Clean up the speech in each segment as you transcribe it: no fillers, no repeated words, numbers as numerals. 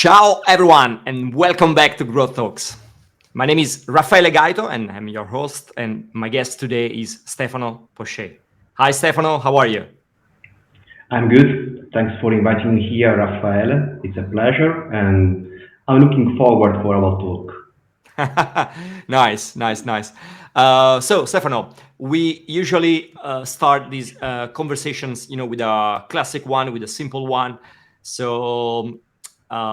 Ciao everyone and welcome back to Growth Talks. My name is Raffaele Gaito and I'm your host, and my guest today is Stefano Pochet. Hi Stefano, how are you? I'm good. Thanks for inviting me here, Raffaele. It's a pleasure, and I'm looking forward for our talk. Nice. So Stefano, we usually start these conversations, with a classic one, with a simple one. So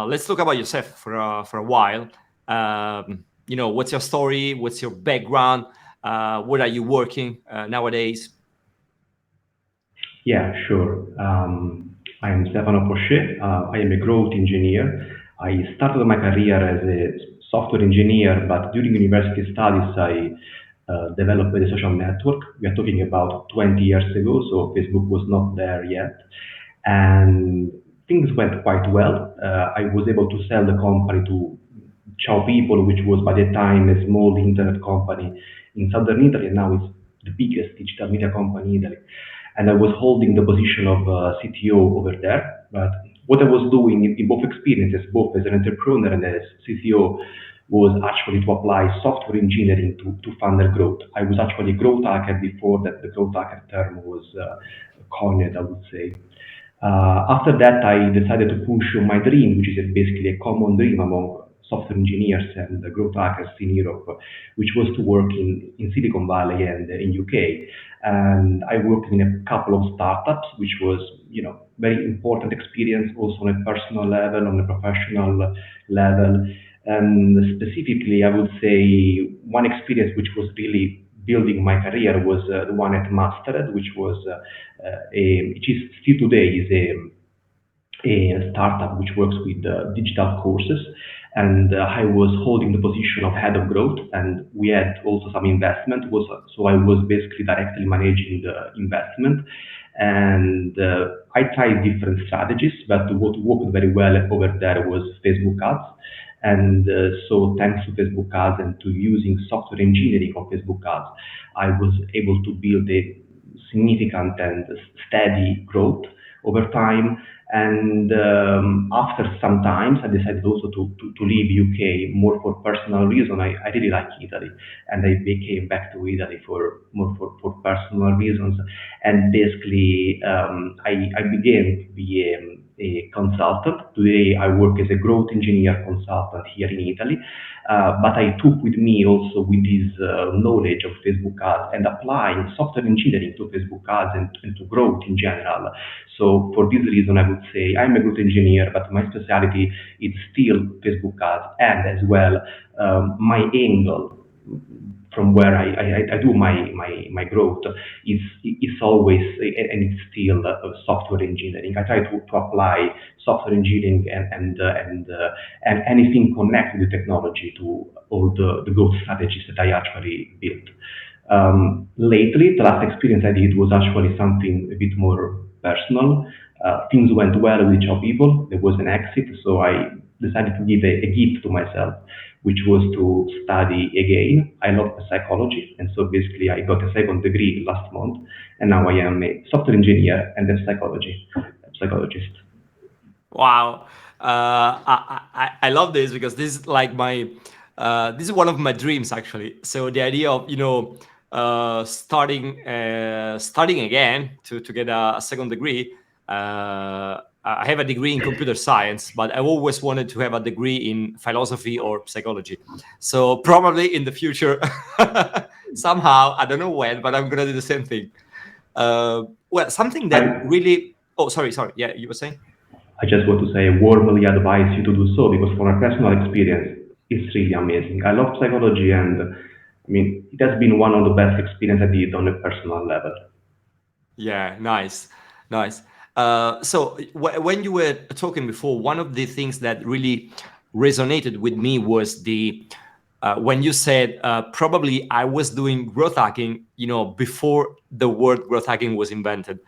let's talk about yourself for a while. What's your story? What's your background? What are you working nowadays? Yeah, sure. I am Stefano Pochet. I am a growth engineer. I started my career as a software engineer, but during university studies, I developed a social network. We are talking about 20 years ago, so Facebook was not there yet. And things went quite well. I was able to sell the company to Ciao People, which was by the time a small internet company in southern Italy, and now it's the biggest digital media company in Italy. And I was holding the position of CTO over there. But what I was doing in both experiences, both as an entrepreneur and as CTO, was actually to apply software engineering to funnel growth. I was actually a growth hacker before that the growth hacker term was coined, I would say. After that, I decided to push on my dream, which is basically a common dream among software engineers and growth hackers in Europe, which was to work in Silicon Valley and in UK. And I worked in a couple of startups, which was, very important experience also on a personal level, on a professional level. And specifically, I would say one experience which was really building my career was the one at Mastered, which was which is still today is a startup which works with digital courses. And I was holding the position of head of growth, and we had also some investment. So I was basically directly managing the investment, and I tried different strategies, but what worked very well over there was Facebook ads. And so thanks to Facebook ads and to using software engineering on Facebook ads, I was able to build a significant and steady growth over time. And after some time, I decided also to leave UK more for personal reason. I really like Italy, and I came back to Italy for more for personal reasons. And basically, I began to be a consultant. Today, I work as a growth engineer consultant here in Italy. But I took with me also with this knowledge of Facebook ads and applying software engineering to Facebook ads and to growth in general. So for this reason, I would say I'm a growth engineer, but my specialty is still Facebook ads, and as well my angle from where I do my growth is always and it's still software engineering. I try to apply software engineering and anything connected with technology to all the growth strategies that I actually built. Lately, the last experience I did was actually something a bit more personal. Things went well with Ciao People. There was an exit, so I decided to give a gift to myself, which was to study again. I love psychology, and so basically I got a second degree last month, and now I am a software engineer and a psychologist. Wow, I love this because this is like this is one of my dreams actually. So the idea of starting again to get a second degree. I have a degree in computer science, but I've always wanted to have a degree in philosophy or psychology. So probably in the future, somehow, I don't know when, but I'm gonna do the same thing. Well, something that I really. Oh, sorry. Yeah, you were saying. I just want to say I warmly advise you to do so because from a personal experience, it's really amazing. I love psychology, and I mean it has been one of the best experiences I did on a personal level. Yeah, nice. So when you were talking before, one of the things that really resonated with me was the when you said probably I was doing growth hacking, before the word growth hacking was invented,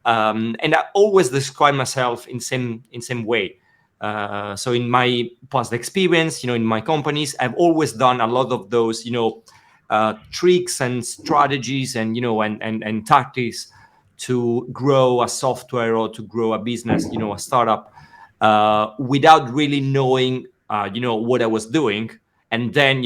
and I always describe myself in same way. So in my past experience, in my companies, I've always done a lot of those, tricks and strategies and and tactics to grow a software or to grow a business, a startup. without really knowing, what I was doing. And then,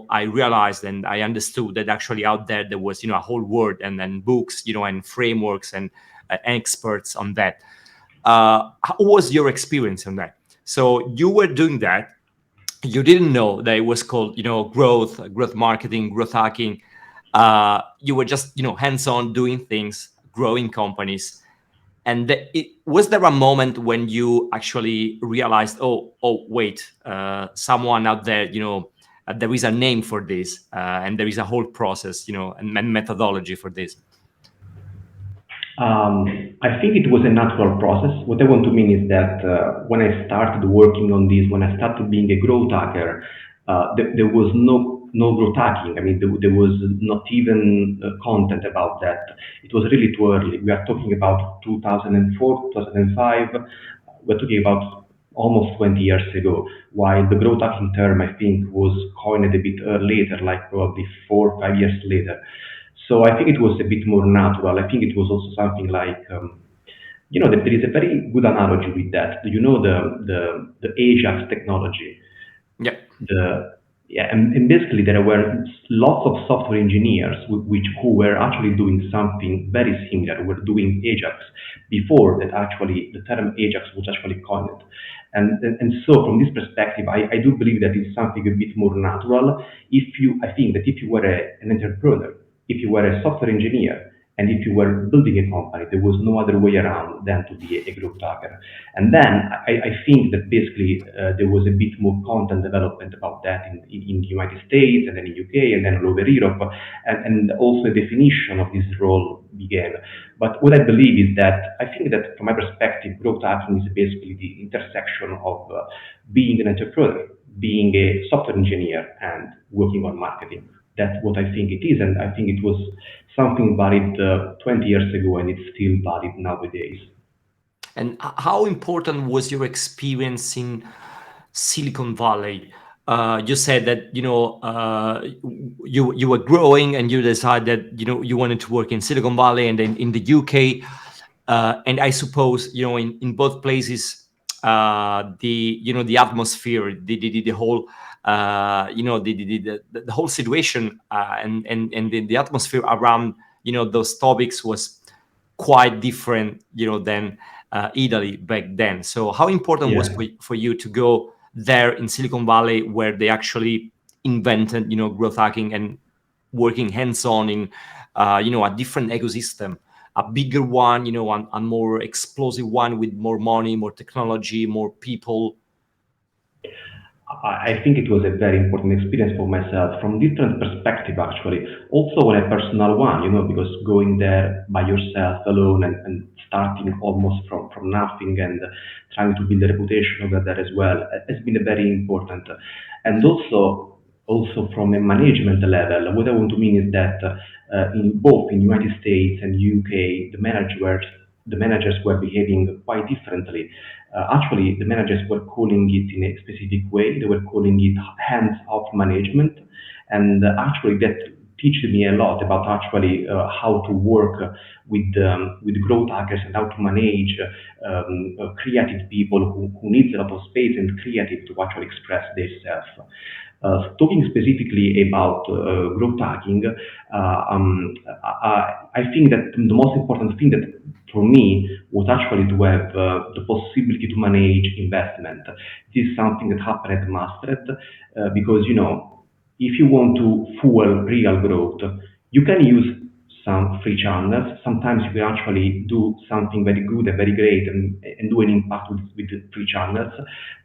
I realized and I understood that actually out there was, a whole world and then books, and frameworks and experts on that. How was your experience on that? So you were doing that. You didn't know that it was called, growth marketing, growth hacking. You were just, hands-on doing things, growing companies. And was there a moment when you actually realized, oh, wait, someone out there, there is a name for this, and there is a whole process, and methodology for this? I think it was a natural process. What I want to mean is that when I started working on this, when I started being a growth hacker, there was no growth hacking. I mean, there was not even content about that. It was really too early. We are talking about 2004, 2005. We're talking about almost 20 years ago, while the growth hacking term, I think, was coined a bit later, like probably 4 or 5 years later. So I think it was a bit more natural. I think it was also something like, there is a very good analogy with that. Do you know the Ajax technology? Yeah. the yeah, and basically there were lots of software engineers who were actually doing something very similar. Were doing Ajax before that actually the term Ajax was actually coined. And so from this perspective, I do believe that it's something a bit more natural. I think that if you were an entrepreneur, if you were a software engineer, and if you were building a company, there was no other way around than to be a growth hacker. And then I think that basically there was a bit more content development about that in the United States and then in UK and then all over Europe, and also a definition of this role began. But what I believe is that I think that from my perspective, growth hacking is basically the intersection of being an entrepreneur, being a software engineer, and working on marketing. That's what I think it is, and I think it was something valid 20 years ago, and it's still valid nowadays. And how important was your experience in Silicon Valley? You said that you were growing and you decided you wanted to work in Silicon Valley and then in the UK, and I suppose in both places, the atmosphere, the whole the whole situation, and the atmosphere around those topics was quite different than Italy back then. So how important was Yeah. for you to go there in Silicon Valley, where they actually invented growth hacking and working hands-on in a different ecosystem, a bigger one, a more explosive one with more money, more technology, more people? I think it was a very important experience for myself from different perspective actually. Also on a personal one, because going there by yourself alone and starting almost from nothing and trying to build a reputation over there as well has been a very important. And also from a management level, what I want to mean is that in both in United States and UK, the managers were behaving quite differently. Actually, the managers were calling it in a specific way. They were calling it hands-off management, and actually that teaches me a lot about actually how to work with growth hackers and how to manage creative people who needs a lot of space and creative to actually express themselves. Talking specifically about growth hacking, I think that the most important thing that for me was actually to have the possibility to manage investment. This is something that happened at Mastered because if you want to fuel real growth, you can use some free channels. Sometimes you can actually do something very good and very great and do an impact with the free channels,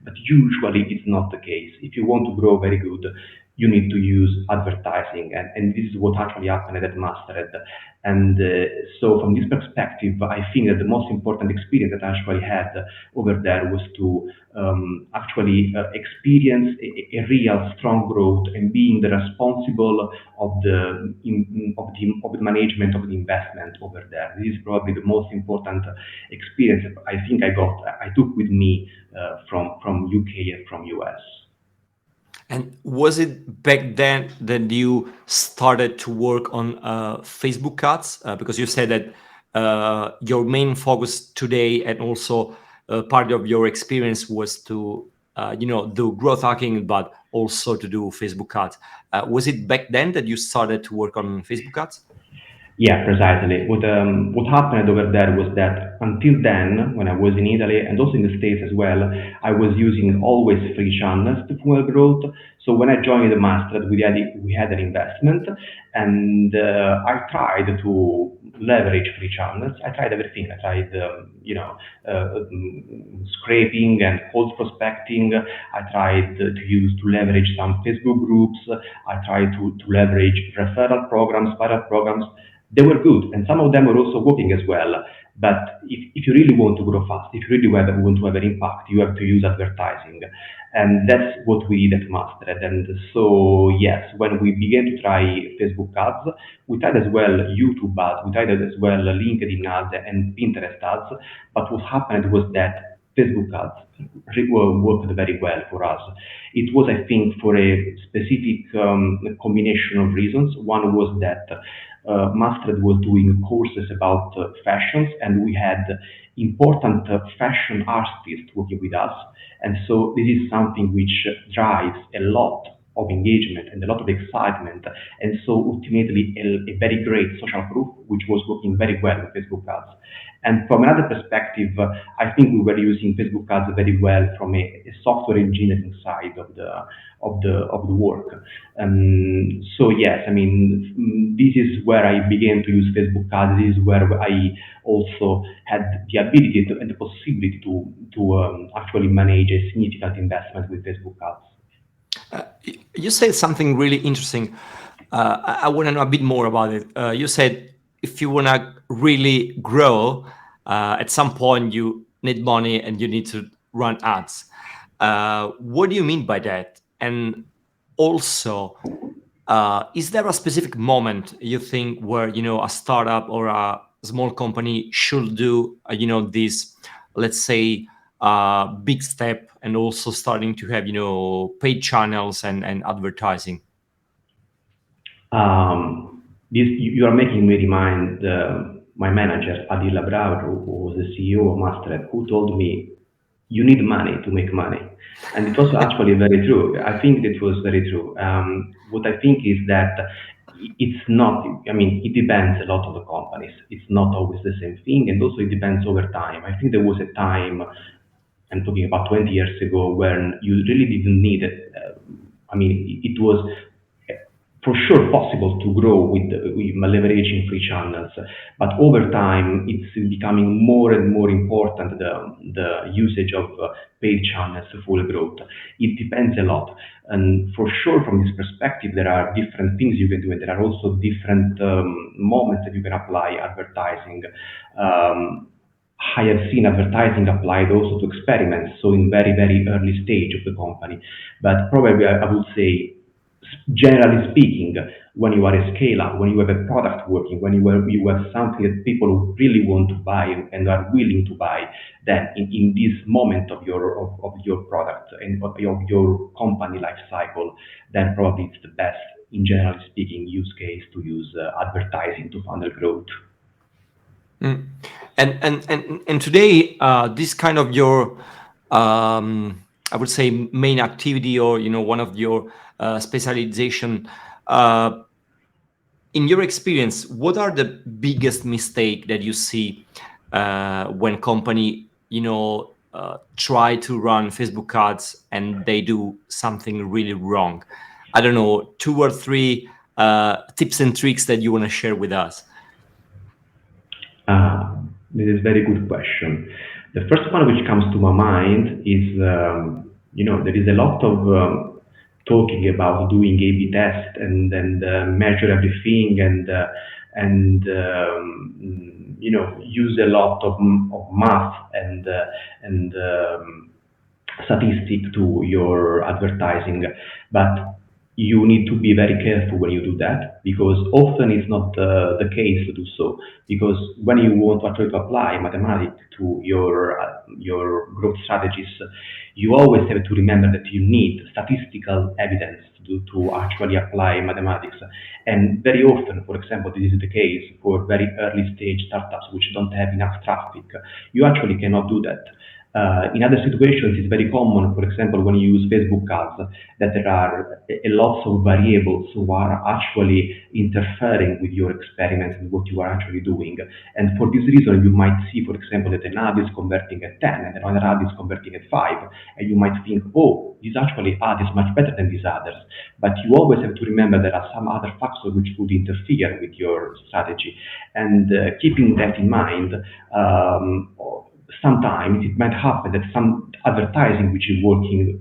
but usually it's not the case. If you want to grow very good, you need to use advertising, and this is what actually happened at Mastered. And so from this perspective, I think that the most important experience that I actually had over there was to actually experience a real strong growth and being the responsible of the management of the investment over there. This is probably the most important experience I think I took with me from UK and from US. And was it back then that you started to work on Facebook ads? Because you said that your main focus today, and also part of your experience was to do growth hacking, but also to do Facebook ads. Was it back then that you started to work on Facebook ads? Yeah, precisely. What happened over there was that until then, when I was in Italy and also in the States as well, I was using always free channels to fuel growth. So when I joined the master, we had an investment, and I tried to leverage free channels. I tried everything. I tried, scraping and cold prospecting. I tried to leverage some Facebook groups. I tried to leverage referral programs, viral programs. They were good, and some of them were also working as well. But if you really want to grow fast, if you really want to have an impact, you have to use advertising. And that's what we did at Mastered. And so, yes, when we began to try Facebook ads, we tried as well YouTube ads, we tried as well LinkedIn ads and Pinterest ads. But what happened was that Facebook ads worked very well for us. It was, I think, for a specific combination of reasons. One was that Mustard was doing courses about fashions, and we had important fashion artists working with us. And so this is something which drives a lot of engagement and a lot of excitement, and so ultimately a very great social proof, which was working very well with Facebook ads. And from another perspective, I think we were using Facebook ads very well from a software engineering side of the work. So yes, I mean, this is where I began to use Facebook ads. This is where I also had the ability and the possibility to actually manage a significant investment with Facebook ads. You said something really interesting. I want to know a bit more about it. You said if you want to really grow, at some point you need money and you need to run ads. What do you mean by that? And also, is there a specific moment you think where a startup or a small company should do this, let's say, big step, and also starting to have paid channels and advertising? You are making me remind my manager, Adil Abrav, who was the CEO of Mastercard, who told me, you need money to make money. And it was actually very true. I think it was very true. What I think is that it's not, I mean, it depends a lot on the companies. It's not always the same thing. And also it depends over time. I think there was a time, I'm talking about 20 years ago, when you really didn't need it. I mean, it was for sure possible to grow with leveraging free channels, but over time it's becoming more and more important, the usage of paid channels for full growth. It depends a lot, and for sure from this perspective there are different things you can do, and there are also different moments that you can apply advertising. I have seen advertising applied also to experiments, so in very, very early stage of the company. But probably I would say, generally speaking, when you are a scale up, when you have a product working, when you have something that people really want to buy and are willing to buy, then in this moment of your product and of your company life cycle, then probably it's the best, in generally speaking, use case to use advertising to funnel growth. Mm. And today, this kind of your, I would say, main activity, or one of your specialization. In your experience, what are the biggest mistake that you see when company try to run Facebook ads and they do something really wrong? I don't know, 2 or 3 tips and tricks that you want to share with us. This is a very good question. The first one which comes to my mind is, there is a lot of talking about doing A/B test and measure everything and use a lot of math and statistic to your advertising, but you need to be very careful when you do that, because often it's not the case to do so. Because when you want to actually apply mathematics to your growth strategies, you always have to remember that you need statistical evidence to actually apply mathematics. And very often, for example, this is the case for very early stage startups which don't have enough traffic. You actually cannot do that. In other situations, it's very common, for example, when you use Facebook ads, that there are a lots of variables who are actually interfering with your experiment and what you are actually doing. And for this reason, you might see, for example, that an ad is converting at 10 and another ad is converting at 5. And you might think, oh, this actually ad is much better than these others. But you always have to remember there are some other factors which would interfere with your strategy. And keeping that in mind, sometimes it might happen that some advertising which is working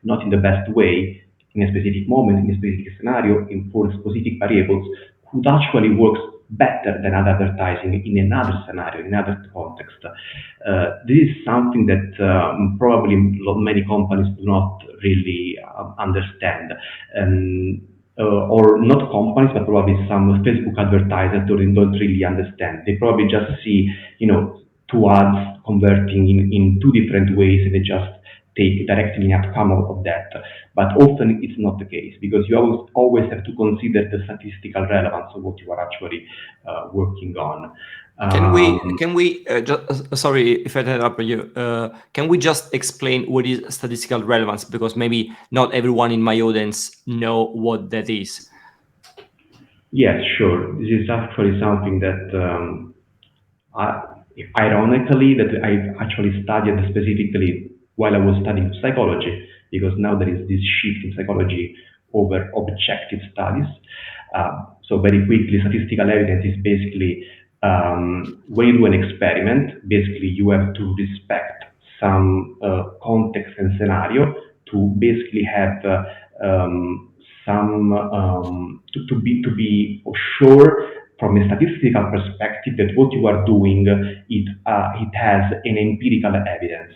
not in the best way in a specific moment, in a specific scenario, in for specific variables, could actually work better than other advertising in another scenario, in another context. This is something that probably many companies do not really understand. Or not companies, but probably some Facebook advertisers don't really understand. They probably just see, two ads converting in two different ways, and they just take directly an outcome of that. But often it's not the case, because you always have to consider the statistical relevance of what you are actually working on. Can we just, sorry if I interrupt you, can we just explain what is statistical relevance, because maybe not everyone in my audience know what that is. Yes, sure. This is actually something that I, ironically, that I actually studied specifically while I was studying psychology, because now there is this shift in psychology over objective studies. So very quickly, statistical evidence is basically when you do an experiment, basically you have to respect some context and scenario to basically have some to be sure from a statistical perspective that what you are doing it has an empirical evidence.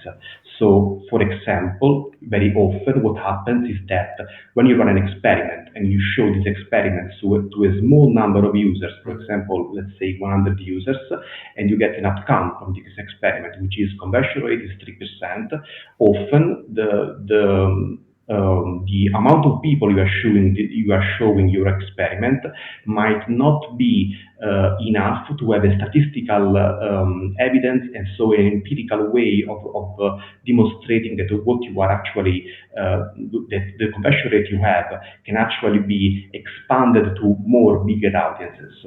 So, for example, very often what happens is that when you run an experiment and you show this experiment to a small number of users, for example, let's say 100 users, and you get an outcome from this experiment, which is conversion rate is 3%, often the amount of people you are showing your experiment might not be enough to have a statistical evidence, and so an empirical way of demonstrating that what you are actually that the conversion rate you have can actually be expanded to more bigger audiences.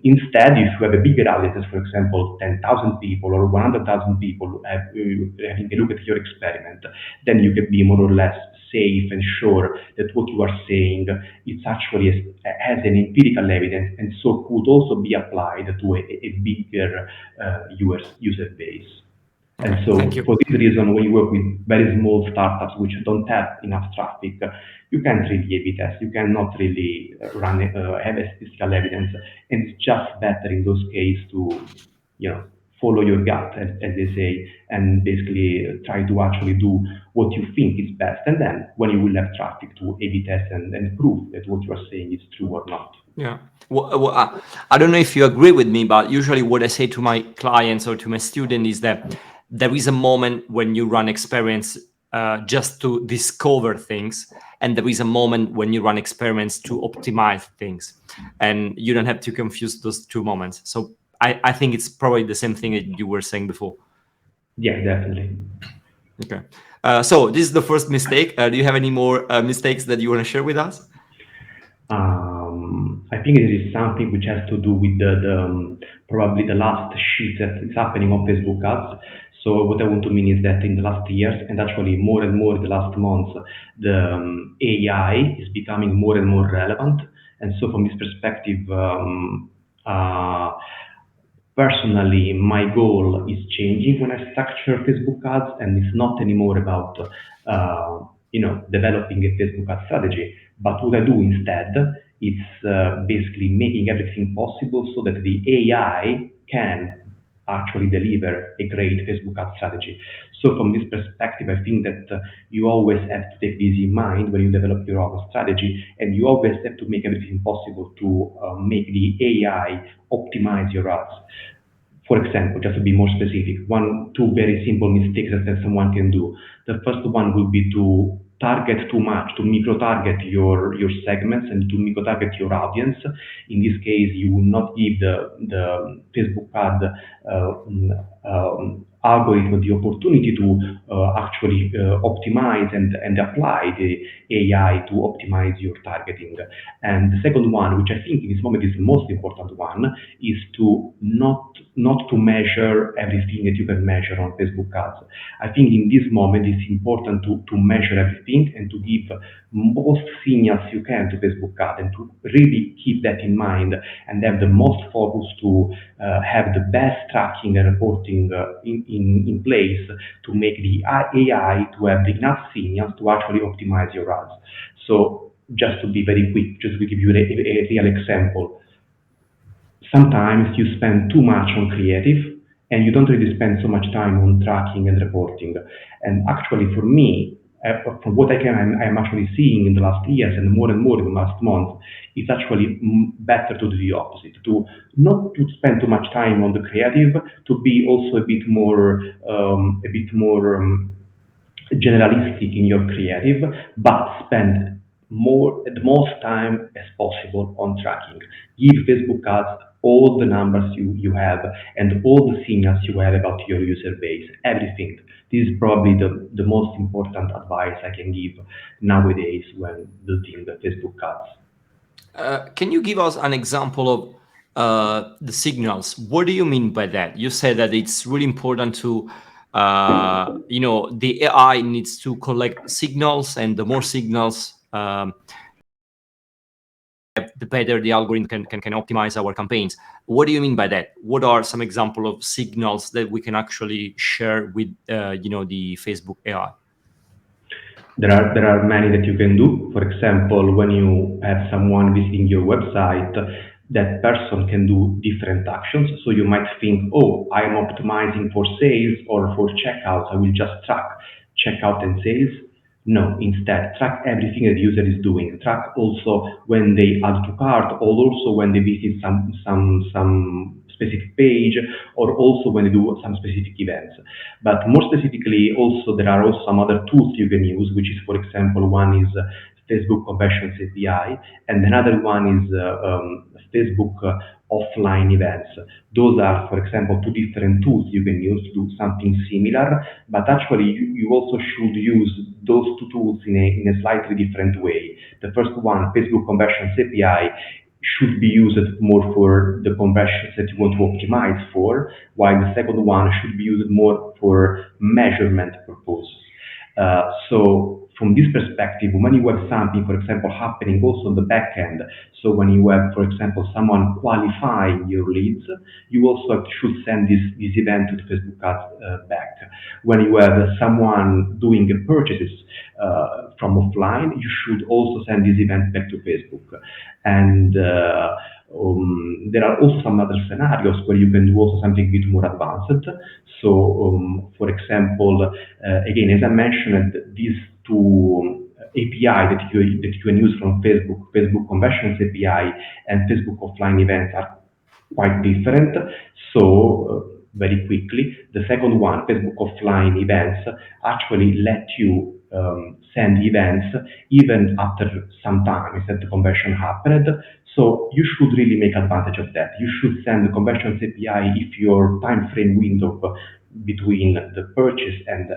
Instead, if you have a bigger audience, for example, 10,000 people or 100,000 people having a look at your experiment, then you can be more or less safe and sure that what you are saying it's actually has an empirical evidence, and so could also be applied to a bigger user base. And Okay, thank so, you. for this reason, when you work with very small startups which don't have enough traffic, you can't really A/B test. You cannot really have a statistical evidence, and it's just better in those cases to, follow your gut, as they say, and basically try to actually do what you think is best. And then, when you will have traffic, to A/B test and prove that what you are saying is true or not. Yeah. I don't know if you agree with me, but usually what I say to my clients or to my student is that there is a moment when you run experiments just to discover things, and there is a moment when you run experiments to optimize things, and you don't have to confuse those two moments. So I think it's probably the same thing that you were saying before. Yeah, definitely. Okay. So this is the first mistake. Do you have any more mistakes that you want to share with us? I think it is something which has to do with probably the last shift that is happening on Facebook ads. So what I want to mean is that in the last years, and actually more and more in the last months, the AI is becoming more and more relevant. And so from this perspective, personally, my goal is changing when I structure Facebook ads, and it's not anymore about developing a Facebook ad strategy. But what I do instead, it's basically making everything possible so that the AI can actually deliver a great Facebook ad strategy. So from this perspective, I think that you always have to take this in mind when you develop your own strategy, and you always have to make everything possible to make the AI optimize your ads. For example, just to be more specific, two very simple mistakes that someone can do. The first one will be to target too much, to micro-target your segments and to micro-target your audience. In this case, you will not give the Facebook ad algorithm the opportunity to actually optimize and apply the AI to optimize your targeting. And the second one, which I think in this moment is the most important one, is to not to measure everything that you can measure on Facebook ads. I think in this moment it's important to measure everything and to give most signals you can to Facebook ads and to really keep that in mind and have the most focus to have the best tracking and reporting in place to make the AI to have the enough signals to actually optimize your ads. So just to be very quick, just to give you a real example, sometimes you spend too much on creative and you don't really spend so much time on tracking and reporting. And actually, for me, from what I'm actually seeing in the last years and more in the last month, it's actually better to do the opposite, to not to spend too much time on the creative, to be also a bit more generalistic in your creative, but spend the most time as possible on tracking. Give Facebook ads all the numbers you have and all the signals you have about your user base, everything. This is probably the most important advice I can give nowadays when building the Facebook ads. Can you give us an example of the signals? What do you mean by that? You said that it's really important to, the AI needs to collect signals, and the more signals, the better the algorithm can optimize our campaigns. What do you mean by that? What are some example of signals that we can actually share with, the Facebook AI? There are many that you can do. For example, when you have someone visiting your website, that person can do different actions. So you might think, oh, I'm optimizing for sales or for checkouts. I will just track checkout and sales. No, instead, track everything that the user is doing. Track also when they add to cart, or also when they visit some specific page, or also when they do some specific events. But more specifically, also there are also some other tools you can use, which is, for example, one is Facebook Conversions API, and another one is Facebook offline events. Those are, for example, two different tools you can use to do something similar, but actually you also should use those two tools in a slightly different way. The first one, Facebook Conversions API, should be used more for the conversions that you want to optimize for, while the second one should be used more for measurement purposes. So from this perspective, when you have something, for example, happening also on the back end, so when you have, for example, someone qualifying your leads, you also should send this event to the Facebook ads back. When you have someone doing purchases from offline, you should also send this event back to Facebook. And there are also some other scenarios where you can do also something a bit more advanced. So, for example, again, as I mentioned, these two API that you can use from Facebook Conversions API and Facebook offline events are quite different. So, very quickly, the second one, Facebook offline events, actually let you send events even after some time instead the conversion happened. So you should really make advantage of that. You should send the conversions API if your time frame window between the purchase and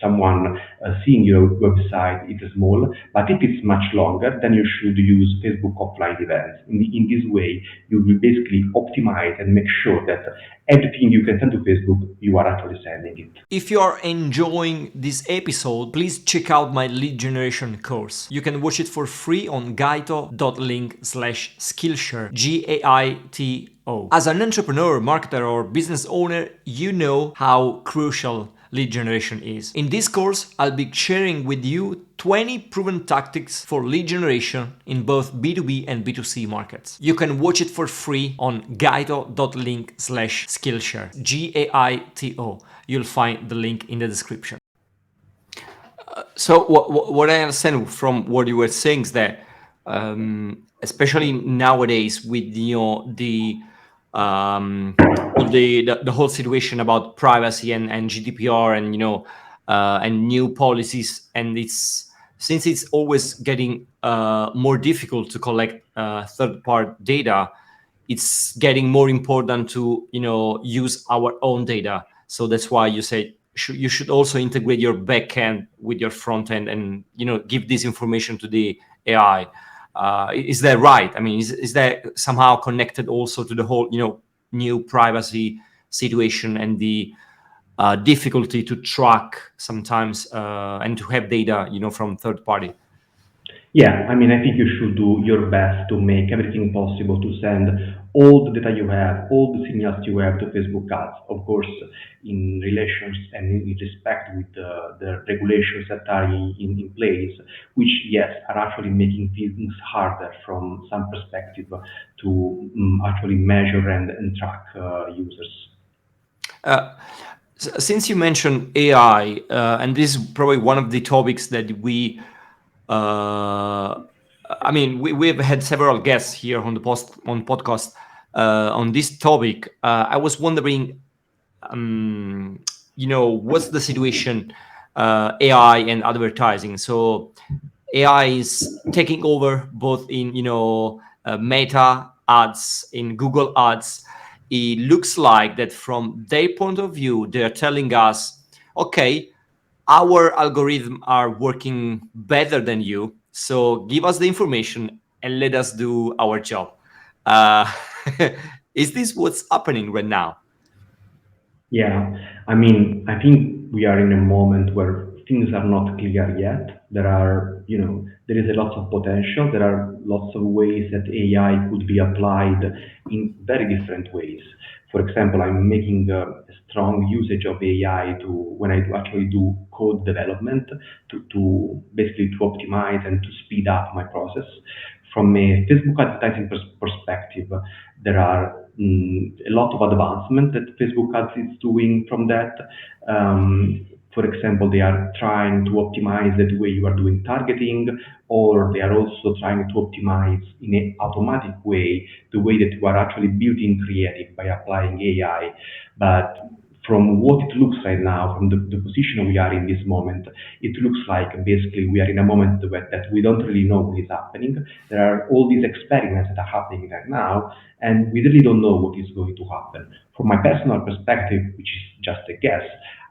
someone seeing your website is small. But if it's much longer, then you should use Facebook offline events. In this way, you will basically optimize and make sure that everything you can send to Facebook, you are actually sending it. If you are enjoying this episode, please check out my lead generation course. You can watch it for free on gaito.link/skillshare, GAITO. As an entrepreneur, marketer, or business owner, you know how crucial lead generation is. In this course, I'll be sharing with you 20 proven tactics for lead generation in both B2B and B2C markets. You can watch it for free on gaito.link/skillshare, GAITO. You'll find the link in the description. So what I understand from what you were saying is that, especially nowadays with the whole situation about privacy and GDPR and and new policies, and since it's always getting more difficult to collect third-party data, it's getting more important to use our own data. So that's why you say you should also integrate your back end with your front end, and give this information to the AI. Is that right? I mean, is that somehow connected also to the whole new privacy situation and the difficulty to track sometimes and to have data from third party? Yeah, I mean, I think you should do your best to make everything possible to send all the data you have, all the signals you have to Facebook ads. Of course, in relations and in respect with the regulations that are in place, which, yes, are actually making things harder from some perspective to actually measure and track users. Uh, since you mentioned AI, and this is probably one of the topics that we've had several guests here on the podcast on this topic. I was wondering, what's the situation, AI and advertising? So AI is taking over both in Meta ads, in Google ads. It looks like that from their point of view, they're telling us, okay, our algorithms are working better than you, so give us the information and let us do our job. Uh, is this what's happening right now? Yeah, I mean, I think we are in a moment where things are not clear yet. There is a lot of potential. There are lots of ways that AI could be applied in very different ways. For example, I'm making a strong usage of AI to when I actually do code development to basically to optimize and to speed up my process. From a Facebook advertising perspective, there are a lot of advancement that Facebook Ads is doing from that. For example, they are trying to optimize the way you are doing targeting, or they are also trying to optimize in an automatic way the way that you are actually building creative by applying AI. But from what it looks right now, from the position we are in this moment, it looks like basically we are in a moment that we don't really know what is happening. There are all these experiments that are happening right now, and we really don't know what is going to happen. From my personal perspective, which is just a guess,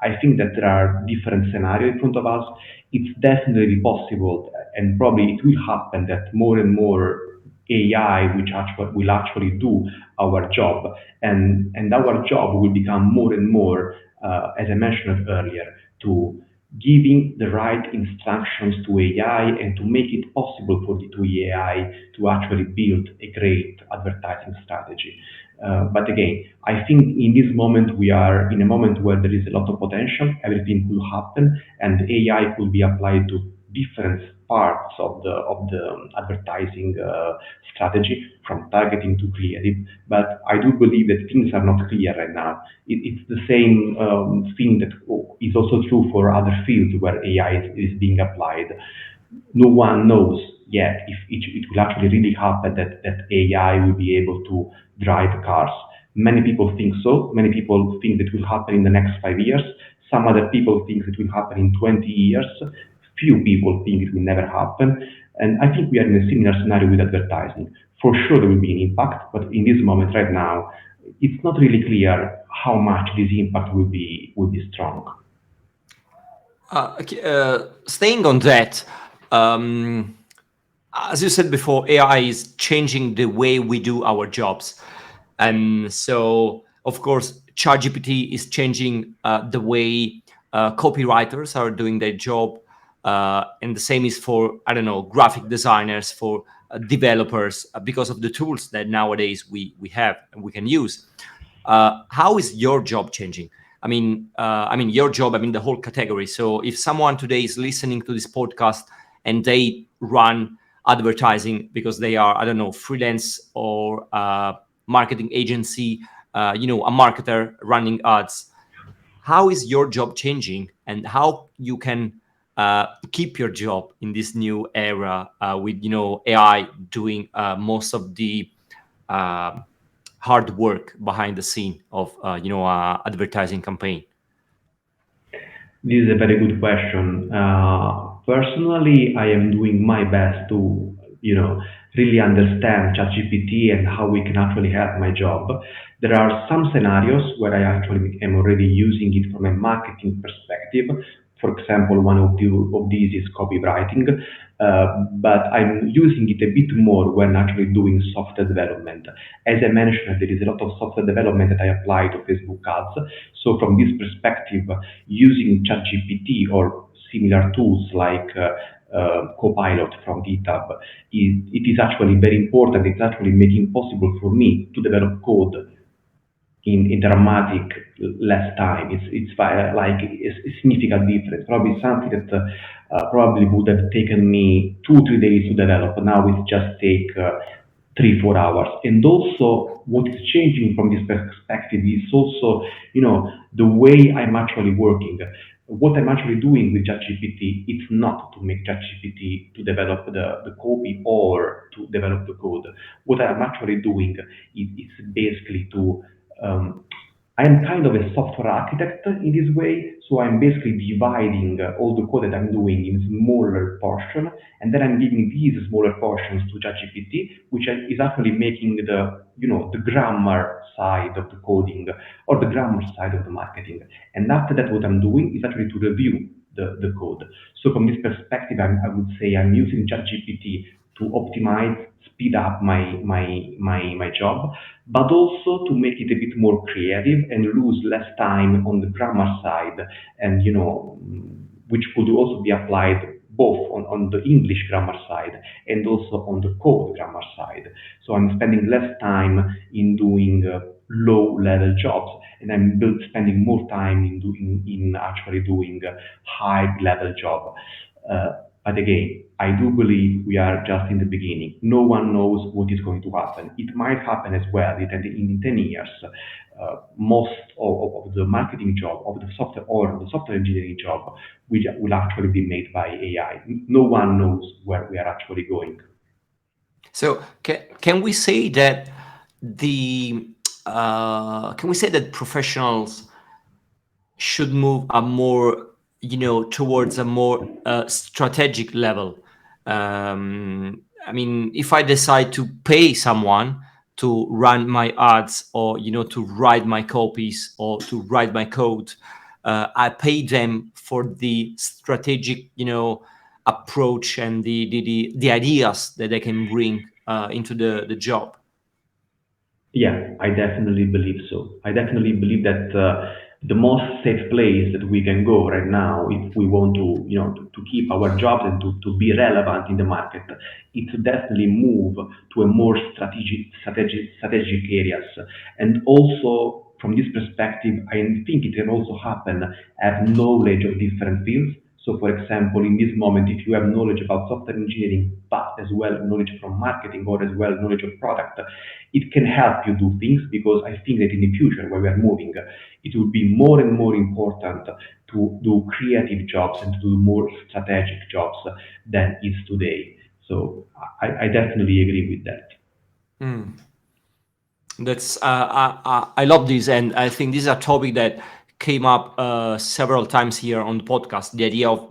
I think that there are different scenarios in front of us. It's definitely possible, and probably it will happen that more and more AI, which actually will actually do our job, and our job will become more and more, as I mentioned earlier, to giving the right instructions to AI and to make it possible for the to AI to actually build a great advertising strategy. But again, I think in this moment we are in a moment where there is a lot of potential. Everything could happen, and AI could be applied to different parts of the advertising strategy, from targeting to creative. But I do believe that things are not clear right now. It's the same thing that is also true for other fields where AI is being applied. No one knows yet if it will actually really happen that AI will be able to drive cars. Many people think so. Many people think that will happen in the next 5 years. Some other people think it will happen in 20 years. Few people think it will never happen. And I think we are in a similar scenario with advertising. For sure, there will be an impact, but in this moment right now, it's not really clear how much this impact will be strong. Okay, staying on that, um, as you said before, AI is changing the way we do our jobs. And so, of course, Chat GPT is changing the way copywriters are doing their job. And the same is for, I don't know, graphic designers, for developers, because of the tools that nowadays we have and we can use. How is your job changing? I mean your job. I mean the whole category. So if someone today is listening to this podcast and they run advertising because they are, I don't know, freelance or marketing agency, a marketer running ads, how is your job changing, and how you can keep your job in this new era with AI doing most of the uh, hard work behind the scene of advertising campaign? This is a very good question. Personally, I am doing my best to, really understand ChatGPT and how we can actually help my job. There are some scenarios where I actually am already using it from a marketing perspective. For example, one of these is copywriting, but I'm using it a bit more when actually doing software development. As I mentioned, there is a lot of software development that I apply to Facebook ads. So from this perspective, using ChatGPT or similar tools like Copilot from GitHub, it is actually very important. It's actually making possible for me to develop code in dramatic less time. Like a significant difference. Probably something that probably would have taken me 2 3 days to develop. Now it just take 3 4 hours. And also, what is changing from this perspective is also, the way I'm actually working. What I'm actually doing with ChatGPT, it's not to make ChatGPT to develop the copy or to develop the code. What I'm actually doing is basically to I am kind of a software architect in this way, so I'm basically dividing all the code that I'm doing in smaller portion, and then I'm giving these smaller portions to ChatGPT, which is actually making the grammar side of the coding or the grammar side of the marketing. And after that, what I'm doing is actually to review the code. So from this perspective, I would say I'm using ChatGPT to optimize, speed up my job, but also to make it a bit more creative and lose less time on the grammar side, and which could also be applied both on the English grammar side and also on the code grammar side. So I'm spending less time in doing low level jobs, and I'm spending more time in actually doing high level job. Uh, but again, I do believe we are just in the beginning. No one knows what is going to happen. It might happen as well in 10 years. Most of the marketing job, of the software or the software engineering job, will actually be made by AI. No one knows where we are actually going. So can we say that the can we say that professionals should move a more, towards a more strategic level? I mean, if I decide to pay someone to run my ads, or to write my copies, or to write my code, I pay them for the strategic, approach, and the ideas that they can bring into the job. Yeah, I definitely believe so. I definitely believe that the most safe place that we can go right now, if we want to keep our jobs and to be relevant in the market, is to definitely move to a more strategic areas. And also from this perspective, I think it can also happen have knowledge of different fields. So, for example, in this moment, if you have knowledge about software engineering, but as well knowledge from marketing or as well knowledge of product, it can help you do things, because I think that in the future, where we are moving, it will be more and more important to do creative jobs and to do more strategic jobs than is today. So I definitely agree with that. Mm. That's I love this, and I think this is a topic that came up several times here on the podcast. The idea of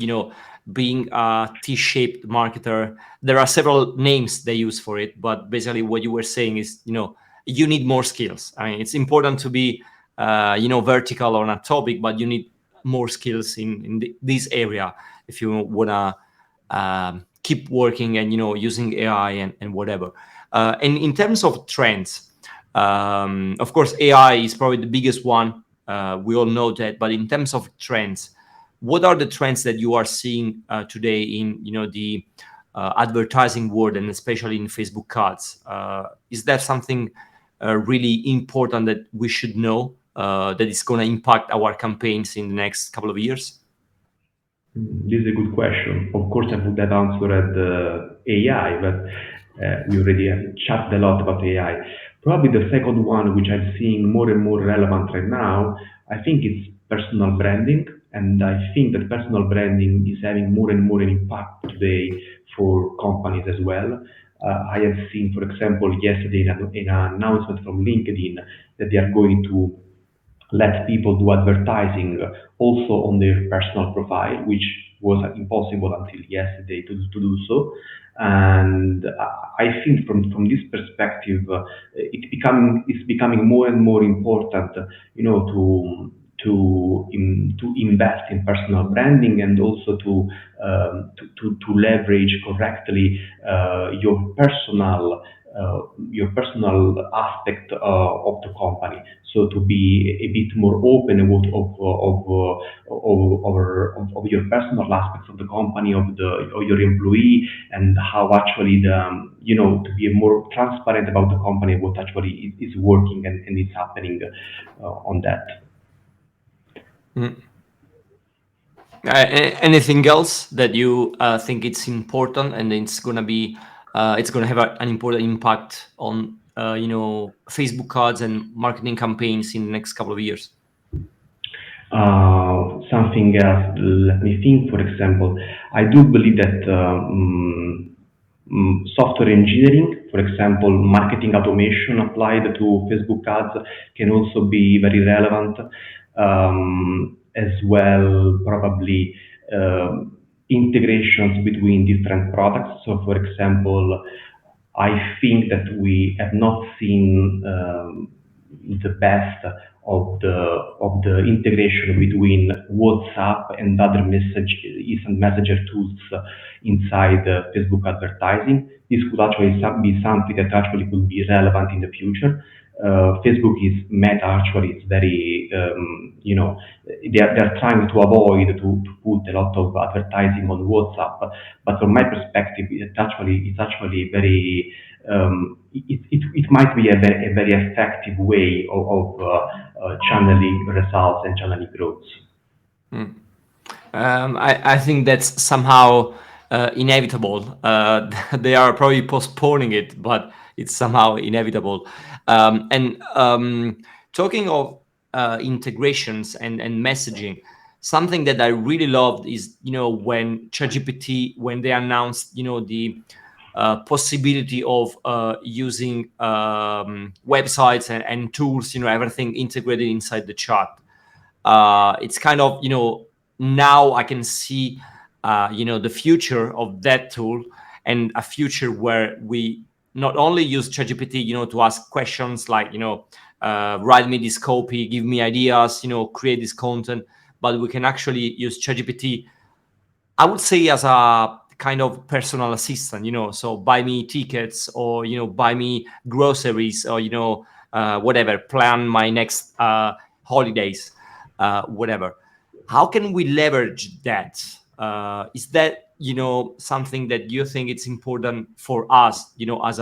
being a T-shaped marketer. There are several names they use for it, but basically what you were saying is you need more skills. I mean, it's important to be vertical on a topic, but you need more skills in this area if you wanna keep working and using AI and whatever. And in terms of trends. Of course, AI is probably the biggest one. We all know that. But in terms of trends, what are the trends that you are seeing today in the advertising world, and especially in Facebook ads? Is there something really important that we should know that is going to impact our campaigns in the next couple of years? This is a good question. Of course, I would have answered AI, but we already have chatted a lot about AI. Probably the second one, which I'm seeing more and more relevant right now, I think it's personal branding. And I think that personal branding is having more and more an impact today for companies as well. I have seen, for example, yesterday in an announcement from LinkedIn that they are going to let people do advertising also on their personal profile, which was impossible until yesterday to do so. And I think from this perspective, it's becoming more and more important, to invest in personal branding, and also to leverage correctly your personal aspect of the company. So to be a bit more open about of your personal aspects of the company, of your employee, and how actually to be more transparent about the company, what actually is working and is happening on that. Mm. Anything else that you think it's important and it's gonna have an important impact on Facebook ads and marketing campaigns in the next couple of years? Something else, let me think. For example, I do believe that software engineering, for example, marketing automation applied to Facebook ads can also be very relevant, as well, probably integrations between different products. So, for example, I think that we have not seen the best of the integration between WhatsApp and other instant messenger tools inside Facebook advertising. This could actually be something that actually could be relevant in the future. Facebook is Meta actually it's very they're trying to avoid to put a lot of advertising on WhatsApp, but from my perspective it's actually very it might be a very effective way of channeling results and channeling growth. Mm. I think that's somehow inevitable. They are probably postponing it, but it's somehow inevitable. And talking of integrations and messaging, something that I really loved is when ChatGPT, when they announced the possibility of using websites and tools, everything integrated inside the chat. It's kind of now I can see the future of that tool, and a future where we not only use ChatGPT to ask questions like write me this copy, give me ideas, create this content, but we can actually use ChatGPT, I would say, as a kind of personal assistant, so buy me tickets, or, buy me groceries, or, whatever, plan my next holidays, whatever. How can we leverage that? Is that, something that you think it's important for us, as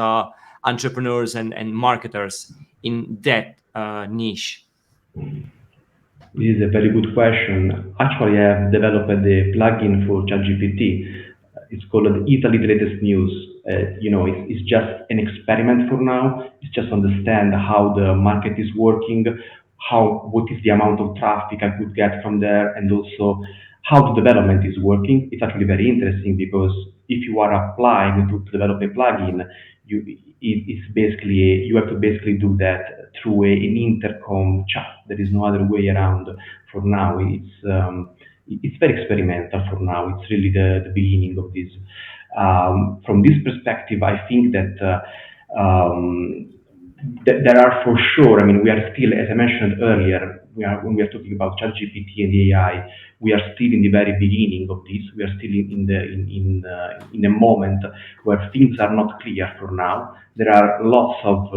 entrepreneurs and marketers in that niche? This is a very good question. Actually, I have developed a plugin for ChatGPT. It's called Italy Latest News. It's just an experiment for now. It's just understand how the market is working, what is the amount of traffic I could get from there, and also how the development is working. It's actually very interesting because if you are applying to develop a plugin, it's basically you have to basically do that through an intercom chat. There is no other way around for now. It's very experimental for now. It's really the beginning of this. From this perspective, I think that there are for sure. I mean, we are still, as I mentioned earlier, when we are talking about ChatGPT and AI, we are still in the very beginning of this. We are still in a moment where things are not clear for now. There are lots of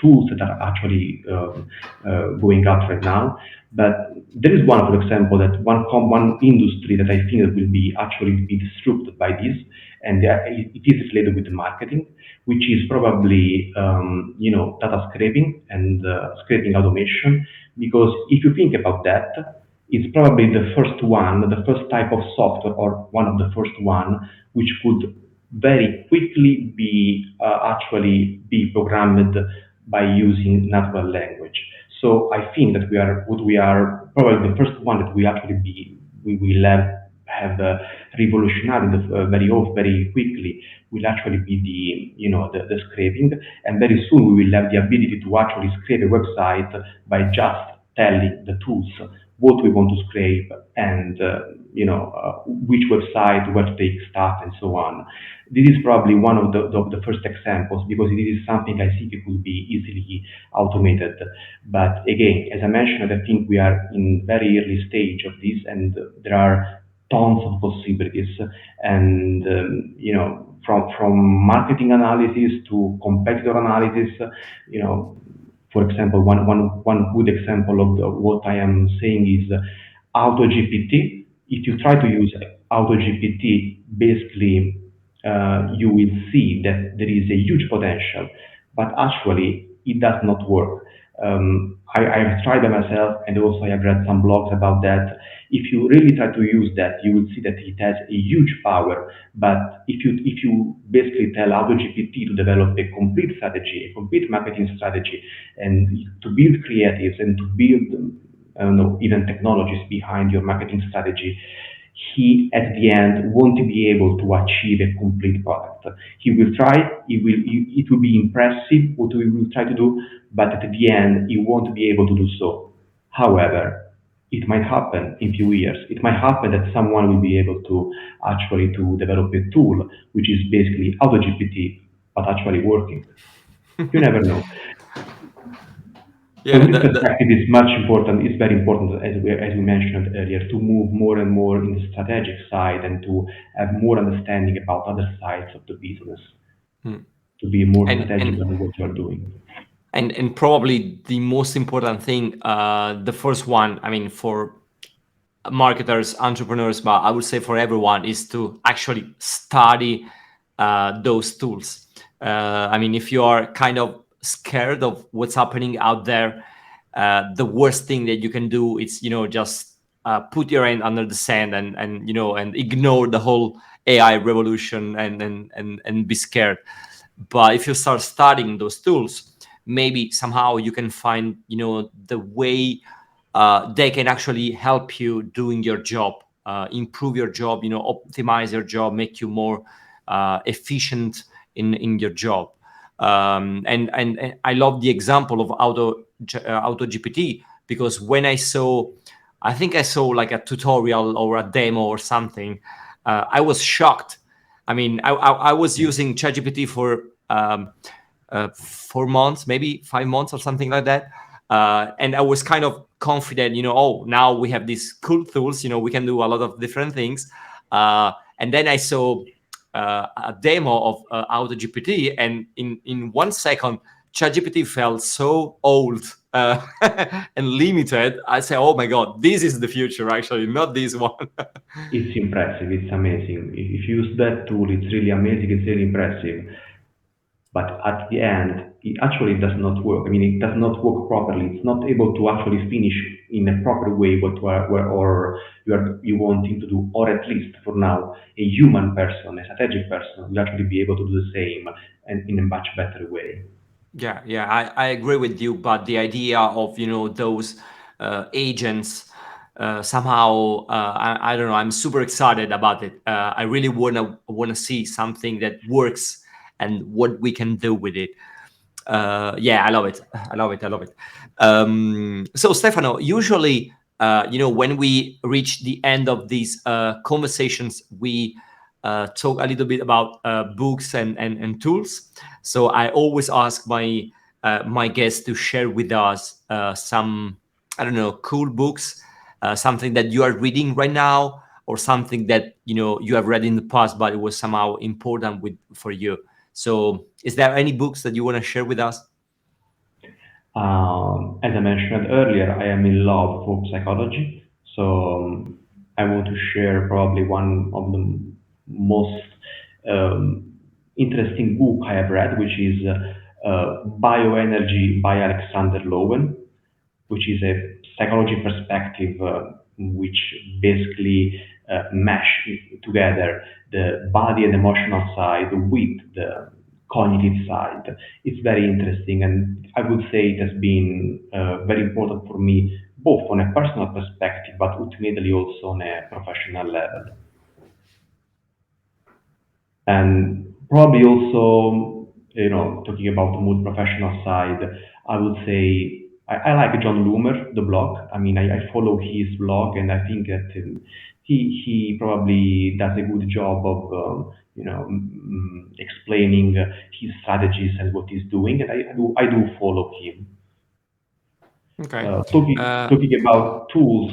tools that are actually going out right now. But there is one, for example, that one industry that I think that will be actually be disrupted by this, and it is related with the marketing, which is probably data scraping and scraping automation. Because if you think about that, it's probably the first type of software, or one of the first one, which could very quickly actually be programmed by using natural language. So I think that we are probably the first one that we will have revolutionized very quickly, will actually be the scraping, and very soon we will have the ability to actually scrape a website by just telling the tools what we want to scrape, and which website, where to take stuff, and so on. This is probably one of the first examples, because it is something I think it could be easily automated. But again, as I mentioned, I think we are in very early stage of this, and there are tons of possibilities. And from marketing analysis to competitor analysis, you know, for example, one good example of what I am saying is Auto GPT. If you try to use Auto GPT, basically you will see that there is a huge potential, but actually it does not work. I've tried by myself, and also I have read some blogs about that. If you really try to use that, you will see that it has a huge power. But if you basically tell Auto GPT to develop a complete strategy, a complete marketing strategy, and to build creatives and to build, I don't know, even technologies behind your marketing strategy, he at the end won't be able to achieve a complete product. He will try, it will be impressive what we will try to do, but at the end he won't be able to do so. However, it might happen in few years. It might happen that someone will be able to actually to develop a tool which is basically Auto GPT, but actually working. You never know. From Yeah, this perspective, it's much important. It's very important, as we mentioned earlier, to move more and more in the strategic side and to have more understanding about other sides of the business, mm. to be more and strategic and on what you're doing. and probably the most important thing, the first one, I mean, for marketers, entrepreneurs, but I would say for everyone, is to actually study those tools. I mean, if you are kind of scared of what's happening out there, the worst thing that you can do is, just put your hand under the sand and ignore the whole AI revolution and be scared. But if you start studying those tools, maybe somehow you can find, the way they can actually help you doing your job, improve your job, optimize your job, make you more efficient in your job. And I love the example of Auto GPT, because when I think I saw like a tutorial or a demo or something, I was shocked. I mean, I was Yeah. using ChatGPT for 4 months, maybe 5 months or something like that. And I was kind of confident, oh, now we have these cool tools, we can do a lot of different things. And then I saw a demo of Auto GPT, and in 1 second, ChatGPT felt so old and limited. I say, oh my God, this is the future, actually, not this one. It's impressive. It's amazing. If you use that tool, it's really amazing. It's really impressive. But at the end, it actually does not work. I mean, it does not work properly. It's not able to actually finish in a proper way what or you wanting to do, or at least for now, a human person, a strategic person, will actually be able to do the same and in a much better way. Yeah, I agree with you. But the idea of, those agents, somehow, I don't know. I'm super excited about it. I really wanna see something that works and what we can do with it. Yeah, I love it. I love it. I love it. So, Stefano, usually, when we reach the end of these conversations, we talk a little bit about books and tools. So I always ask my guests to share with us some, I don't know, cool books, something that you are reading right now, or something that you have read in the past, but it was somehow important for you. So, is there any books that you want to share with us? As I mentioned earlier, I am in love for psychology, so I want to share probably one of the most um, interesting book I have read, which is Bioenergy by Alexander Lowen, which is a psychology perspective which basically mesh together the body and emotional side with the cognitive side. It's very interesting, and I would say it has been very important for me, both on a personal perspective, but ultimately also on a professional level. And probably also, talking about the more professional side, I would say I like John Loomer, the blog. I mean, I follow his blog, and I think that he probably does a good job of explaining his strategies and what he's doing, and I do follow him. Okay. Talking about tools,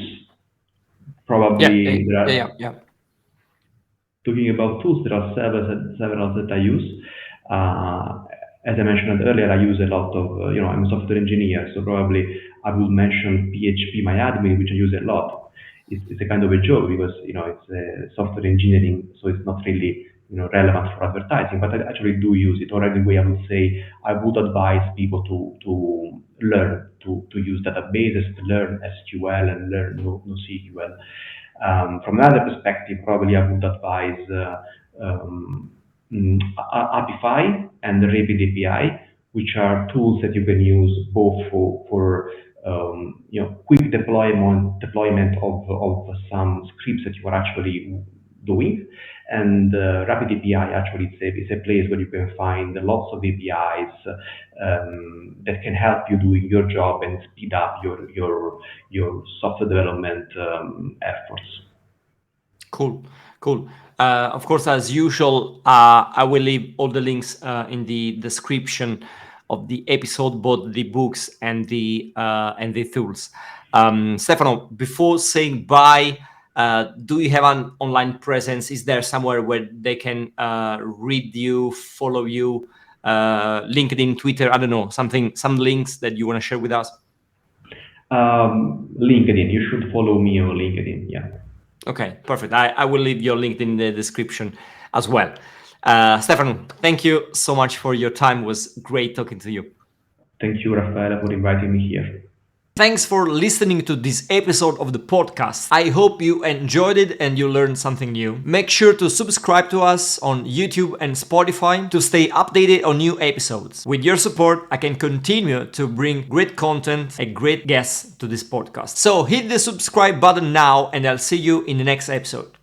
Yeah, probably there yeah, yeah, are yeah. talking about tools, there are several that I use. Uh, as I mentioned earlier, I use a lot of, I'm a software engineer, so probably I will mention PHP MyAdmin, which I use a lot. It's a kind of a joke because, it's software engineering, so it's not really, relevant for advertising, but I actually do use it. Or anyway, I would say I would advise people to learn to use databases, to learn SQL and learn NoSQL. From another perspective, probably I would advise Apify and Rapid API, which are tools that you can use both for quick deployment of some scripts that you are actually doing. And Rapid API actually is a place where you can find lots of APIs that can help you doing your job and speed up your software development efforts. Cool, cool. Of course, as usual, I will leave all the links in the description of the episode, both the books and the tools. Stefano, before saying bye, do you have an online presence? Is there somewhere where they can read you, follow you, LinkedIn, Twitter? I don't know, some links that you want to share with us. LinkedIn. You should follow me on LinkedIn. Yeah. Okay, perfect. I will leave your link in the description as well. Stefano, thank you so much for your time. It was great talking to you. Thank you, Raffaele, for inviting me here. Thanks for listening to this episode of the podcast. I hope you enjoyed it and you learned something new. Make sure to subscribe to us on YouTube and Spotify to stay updated on new episodes. With your support, I can continue to bring great content and great guests to this podcast. So hit the subscribe button now, and I'll see you in the next episode.